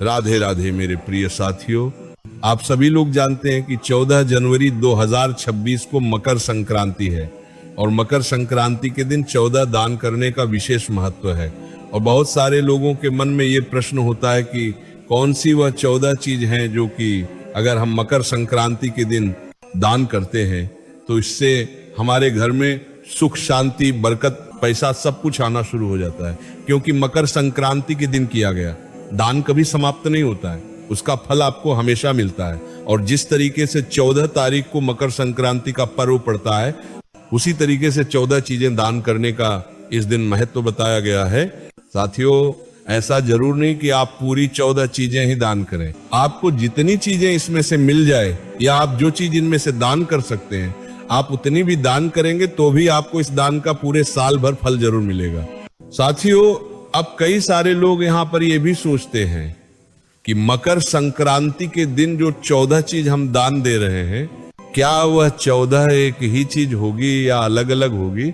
राधे राधे मेरे प्रिय साथियों, आप सभी लोग जानते हैं कि 14 जनवरी 2026 को मकर संक्रांति है और मकर संक्रांति के दिन 14 दान करने का विशेष महत्व है। और बहुत सारे लोगों के मन में ये प्रश्न होता है कि कौन सी वह 14 चीज हैं जो कि अगर हम मकर संक्रांति के दिन दान करते हैं तो इससे हमारे घर में सुख, शांति, बरकत, पैसा सब कुछ आना शुरू हो जाता है। क्योंकि मकर संक्रांति के दिन किया गया दान कभी समाप्त नहीं होता है, उसका फल आपको हमेशा मिलता है। और जिस तरीके से 14 तारीख को मकर संक्रांति का पर्व पड़ता है, उसी तरीके से 14 चीजें दान करने का इस दिन महत्व बताया गया है। साथियों, ऐसा जरूर नहीं कि आप पूरी 14 चीजें ही दान करें। आपको जितनी चीजें इसमें से मिल जाए या आप जो चीज इनमें से दान कर सकते हैं, आप उतनी भी दान करेंगे तो भी आपको इस दान का पूरे साल भर फल जरूर मिलेगा। साथियों, अब कई सारे लोग यहाँ पर ये भी सोचते हैं कि मकर संक्रांति के दिन जो 14 चीज हम दान दे रहे हैं, क्या वह 14 एक ही चीज होगी या अलग अलग होगी?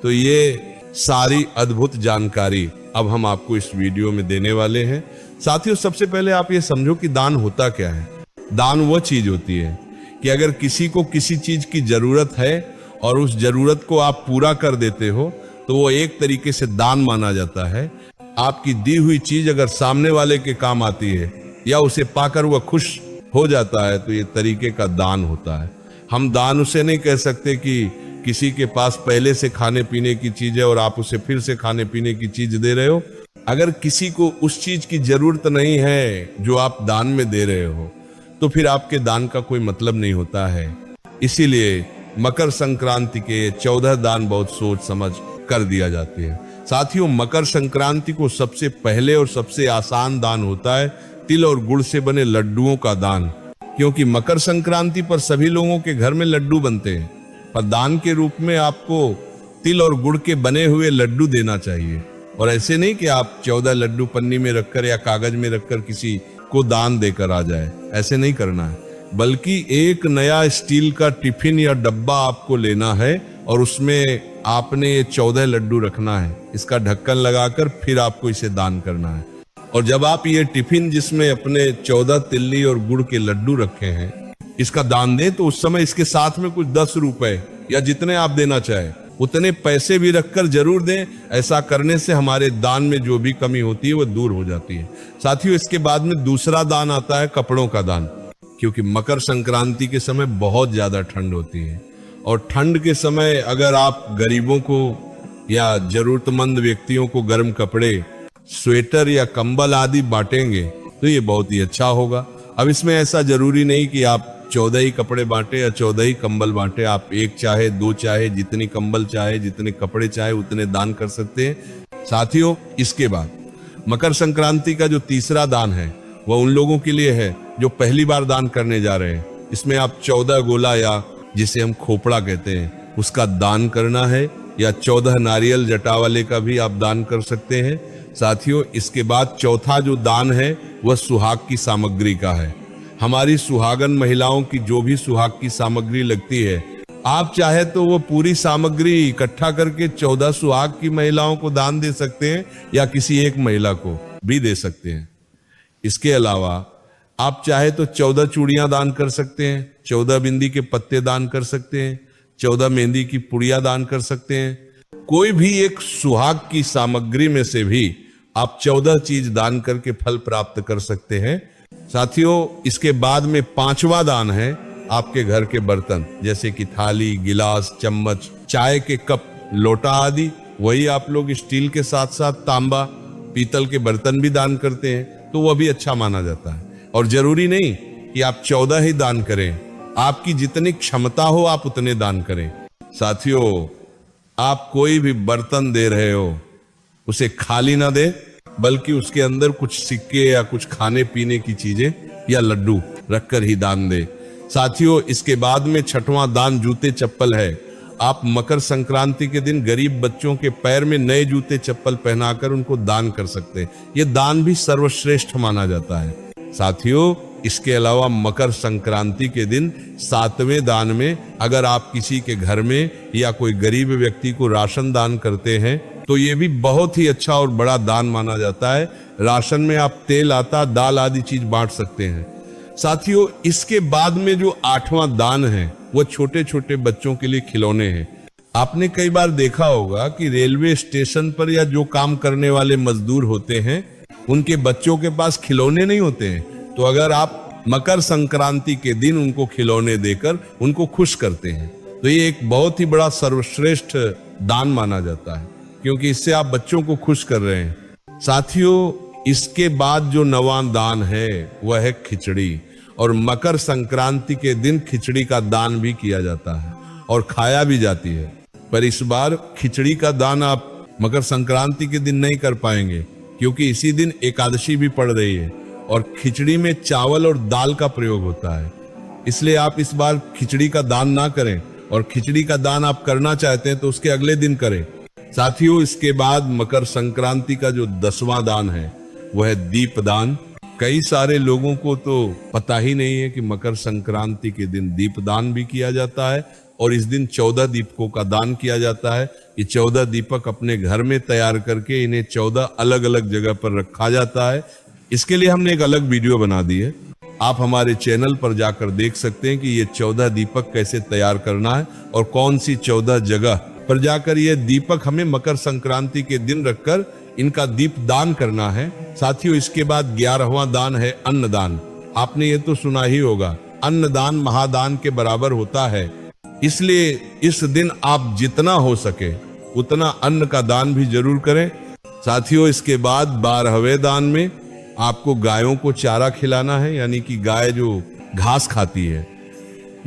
तो ये सारी अद्भुत जानकारी अब हम आपको इस वीडियो में देने वाले हैं। साथियों, सबसे पहले आप ये समझो कि दान होता क्या है। दान वह चीज होती है कि अगर किसी को किसी चीज की जरूरत है और उस जरूरत को आप पूरा कर देते हो तो वो एक तरीके से दान माना जाता है। आपकी दी हुई चीज अगर सामने वाले के काम आती है या उसे पाकर वह खुश हो जाता है तो ये तरीके का दान होता है। हम दान उसे नहीं कह सकते कि किसी के पास पहले से खाने पीने की चीज है और आप उसे फिर से खाने पीने की चीज दे रहे हो। अगर किसी को उस चीज की जरूरत नहीं है जो आप दान में दे रहे हो तो फिर आपके दान का कोई मतलब नहीं होता है। इसीलिए मकर संक्रांति के 14 दान बहुत सोच समझ कर दिया जाते हैं। साथियों, मकर संक्रांति को सबसे पहले और सबसे आसान दान होता है तिल और गुड़ से बने लड्डुओं का दान। क्योंकि मकर संक्रांति पर सभी लोगों के घर में लड्डू बनते हैं, पर दान के रूप में आपको तिल और गुड़ के बने हुए लड्डू देना चाहिए। और ऐसे नहीं कि आप 14 लड्डू पन्नी में रखकर या कागज में रखकर किसी को दान देकर आ जाए, ऐसे नहीं करना है। बल्कि एक नया स्टील का टिफिन या डब्बा आपको लेना है और उसमें आपने ये 14 लड्डू रखना है, इसका ढक्कन लगाकर फिर आपको इसे दान करना है। और जब आप ये टिफिन जिसमें अपने 14 तिल्ली और गुड़ के लड्डू रखे हैं इसका दान दें तो उस समय इसके साथ में कुछ 10 रुपए या जितने आप देना चाहे उतने पैसे भी रखकर जरूर दें। ऐसा करने से हमारे दान में जो भी कमी होती है वो दूर हो जाती है। साथियों, इसके बाद में दूसरा दान आता है कपड़ों का दान। क्योंकि मकर संक्रांति के समय बहुत ज्यादा ठंड होती है और ठंड के समय अगर आप गरीबों को या जरूरतमंद व्यक्तियों को गर्म कपड़े, स्वेटर या कंबल आदि बांटेंगे तो ये बहुत ही अच्छा होगा। अब इसमें ऐसा जरूरी नहीं कि आप 14 ही कपड़े बांटे या 14 ही कंबल बांटे। आप एक चाहे, दो चाहे, जितनी कंबल चाहे, जितने कपड़े चाहे उतने दान कर सकते हैं। साथियों, इसके बाद मकर संक्रांति का जो तीसरा दान है वह उन लोगों के लिए है जो पहली बार दान करने जा रहे हैं। इसमें आप 14 गोला या जिसे हम खोपड़ा कहते हैं उसका दान करना है, या 14 नारियल जटा वाले का भी आप दान कर सकते हैं। साथियों, इसके बाद चौथा जो दान है वह सुहाग की सामग्री का है। हमारी सुहागन महिलाओं की जो भी सुहाग की सामग्री लगती है, आप चाहे तो वो पूरी सामग्री इकट्ठा करके 14 सुहाग की महिलाओं को दान दे सकते हैं या किसी एक महिला को भी दे सकते हैं। इसके अलावा आप चाहे तो 14 चूड़ियां दान कर सकते हैं, 14 बिंदी के पत्ते दान कर सकते हैं, 14 मेहंदी की पुड़िया दान कर सकते हैं। कोई भी एक सुहाग की सामग्री में से भी आप 14 चीज दान करके फल प्राप्त कर सकते हैं। साथियों, इसके बाद में पांचवा दान है आपके घर के बर्तन, जैसे कि थाली, गिलास, चम्मच, चाय के कप, लोटा आदि। वही आप लोग स्टील के साथ साथ तांबा, पीतल के बर्तन भी दान करते हैं तो वह भी अच्छा माना जाता है। और जरूरी नहीं कि आप 14 ही दान करें, आपकी जितनी क्षमता हो आप उतने दान करें। साथियों, आप कोई भी बर्तन दे रहे हो उसे खाली ना दे, बल्कि उसके अंदर कुछ सिक्के या कुछ खाने पीने की चीजें या लड्डू रखकर ही दान दे। साथियों, इसके बाद में छठवां दान जूते चप्पल है। आप मकर संक्रांति के दिन गरीब बच्चों के पैर में नए जूते चप्पल पहनाकर उनको दान कर सकते हैं। ये दान भी सर्वश्रेष्ठ माना जाता है। साथियों, इसके अलावा मकर संक्रांति के दिन 7वें दान में अगर आप किसी के घर में या कोई गरीब व्यक्ति को राशन दान करते हैं तो ये भी बहुत ही अच्छा और बड़ा दान माना जाता है। राशन में आप तेल, आटा, दाल आदि चीज बांट सकते हैं। साथियों, इसके बाद में जो 8वां दान है वो छोटे छोटे बच्चों के लिए खिलौने हैं। आपने कई बार देखा होगा कि रेलवे स्टेशन पर या जो काम करने वाले मजदूर होते हैं उनके बच्चों के पास खिलौने नहीं होते हैं, तो अगर आप मकर संक्रांति के दिन उनको खिलौने देकर उनको खुश करते हैं तो ये एक बहुत ही बड़ा सर्वश्रेष्ठ दान माना जाता है, क्योंकि इससे आप बच्चों को खुश कर रहे हैं। साथियों, इसके बाद जो 9वां दान है वह है खिचड़ी, और मकर संक्रांति के दिन खिचड़ी का दान भी किया जाता है और खाया भी जाती है। पर इस बार खिचड़ी का दान आप मकर संक्रांति के दिन नहीं कर पाएंगे, क्योंकि इसी दिन एकादशी भी पड़ रही है और खिचड़ी में चावल और दाल का प्रयोग होता है। इसलिए आप इस बार खिचड़ी का दान ना करें, और खिचड़ी का दान आप करना चाहते हैं तो उसके अगले दिन करें। साथियों, इसके बाद मकर संक्रांति का जो 10वां दान है वह है दीपदान। कई सारे लोगों को तो पता ही नहीं है कि मकर संक्रांति के दिन दीपदान भी किया जाता है, और इस दिन 14 दीपकों का दान किया जाता है। ये 14 दीपक अपने घर में तैयार करके इन्हें 14 अलग अलग जगह पर रखा जाता है। इसके लिए हमने एक अलग वीडियो बना दी है, आप हमारे चैनल पर जाकर देख सकते हैं कि ये 14 दीपक कैसे तैयार करना है और कौन सी 14 जगह पर जाकर ये दीपक हमें मकर संक्रांति के दिन रखकर इनका दीप दान करना है। साथियों, इसके बाद 11वां दान है अन्नदान। आपने ये तो सुना ही होगा, अन्नदान महादान के बराबर होता है, इसलिए इस दिन आप जितना हो सके उतना अन्न का दान भी जरूर करें। साथियों, इसके बाद 12वें दान में आपको गायों को चारा खिलाना है, यानी कि गाय जो घास खाती है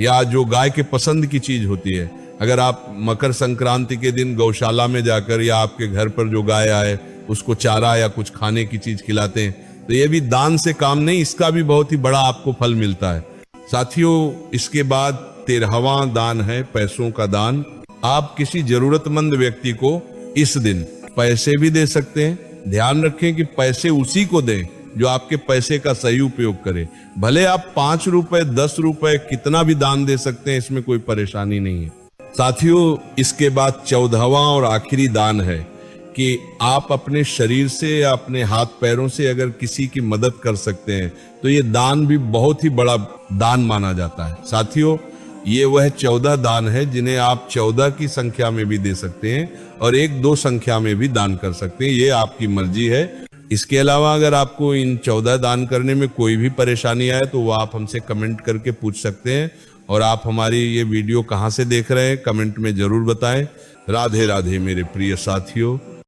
या जो गाय के पसंद की चीज होती है, अगर आप मकर संक्रांति के दिन गौशाला में जाकर या आपके घर पर जो गाय आए उसको चारा या कुछ खाने की चीज खिलाते हैं तो ये भी दान से काम नहीं, इसका भी बहुत ही बड़ा आपको फल मिलता है। साथियों, इसके बाद 13वां दान है पैसों का दान। आप किसी जरूरतमंद व्यक्ति को इस दिन पैसे भी दे सकते हैं। ध्यान रखें कि पैसे उसी को दें जो आपके पैसे का सही उपयोग करे। भले आप 5 रुपए 10 रुपए कितना भी दान दे सकते हैं, इसमें कोई परेशानी नहीं है। साथियों, इसके बाद 14वां और आखिरी दान है कि आप अपने शरीर से या अपने हाथ पैरों से अगर किसी की मदद कर सकते हैं तो ये दान भी बहुत ही बड़ा दान माना जाता है। साथियों, ये वह 14 दान है जिन्हें आप 14 की संख्या में भी दे सकते हैं और 1-2 संख्या में भी दान कर सकते हैं, ये आपकी मर्जी है। इसके अलावा अगर आपको इन 14 दान करने में कोई भी परेशानी आए तो वो आप हमसे कमेंट करके पूछ सकते हैं। और आप हमारी ये वीडियो कहाँ से देख रहे हैं कमेंट में जरूर बताएं। राधे राधे मेरे प्रिय साथियों।